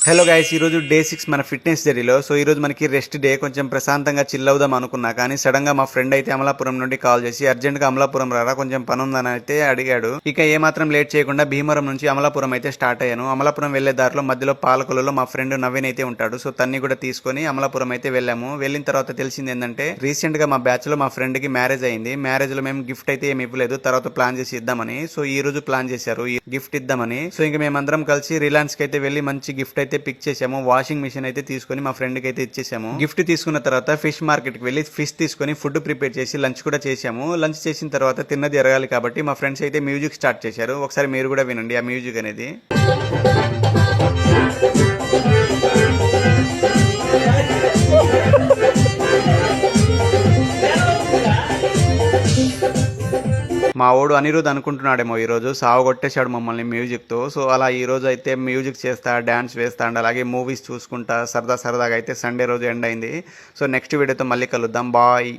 Hello guys, ఈరోజు day 6 మన fitness జర్నీలో. సో ఈరోజు మనకి రెస్ట్ డే, కొంచెం ప్రశాంతంగా చిల్ అవుదాం అనుకున్నా. కానీ సడన్ గా మా ఫ్రెండ్ అయితే అమలాపురం నుండి కాల్ చేసి అర్జెంట్ గా అమలాపురం రారా, కొంచెం పని ఉందని అయితే అడిగాడు. ఇక ఏమాత్రం లేట్ చేయకుండా భీమవరం నుంచి అమలాపురం అయితే స్టార్ట్ అయ్యాను. అమలాపురం వెళ్లే దారిలో మధ్యలో పాలకొల్లులో మా ఫ్రెండ్ నవీన్ అయితే ఉంటాడు. సో తన్ని కూడా తీసుకొని అమలాపురం అయితే వెళ్ళాము. వెళ్ళిన తర్వాత తెలిసింది ఏంటంటే, రీసెంట్ గా మా బ్యాచ్ లో మా ఫ్రెండ్ కి మ్యారేజ్ అయింది. మ్యారేజ్ లో మేము గిఫ్ట్ అయితే ఏమి ఇవ్వలేదు, తర్వాత ప్లాన్ చేసి ఇద్దామని. సో ఈ రోజు ప్లాన్ చేశారు గిఫ్ట్ ఇద్దామని. సో ఇంక మేమందరం కలిసి రిలయన్స్ కి అయితే వెళ్లి మంచి గిఫ్ట్ అయితే పిక్ చేసాము. వాషింగ్ మిషన్ అయితే తీసుకొని మా ఫ్రెండ్ కి అయితే ఇచ్చేసాము. గిఫ్ట్ తీసుకున్న తర్వాత ఫిష్ మార్కెట్ కి వెళ్లి ఫిష్ తీసుకొని ఫుడ్ ప్రిపేర్ చేసి లంచ్ కూడా చేసాము. లంచ్ చేసిన తర్వాత తిన్నది ఎరగాలి కాబట్టి మా ఫ్రెండ్స్ అయితే మ్యూజిక్ స్టార్ట్ చేశారు. ఒకసారి మీరు కూడా వినండి ఆ మ్యూజిక్ అనేది. మా ఓడు అనిరుద్ అనుకుంటున్నాడేమో ఈరోజు సాగు కొట్టేశాడు మమ్మల్ని మ్యూజిక్ తో. సో అలా ఈ రోజు అయితే మ్యూజిక్ చేస్తా, డాన్స్ వేస్తా అండ్ అలాగే మూవీస్ చూసుకుంటా సరదాగా అయితే సండే రోజు ఎండ్ అయింది. సో నెక్స్ట్ వీడియోతో మళ్ళీ కలుద్దాం. బాయ్.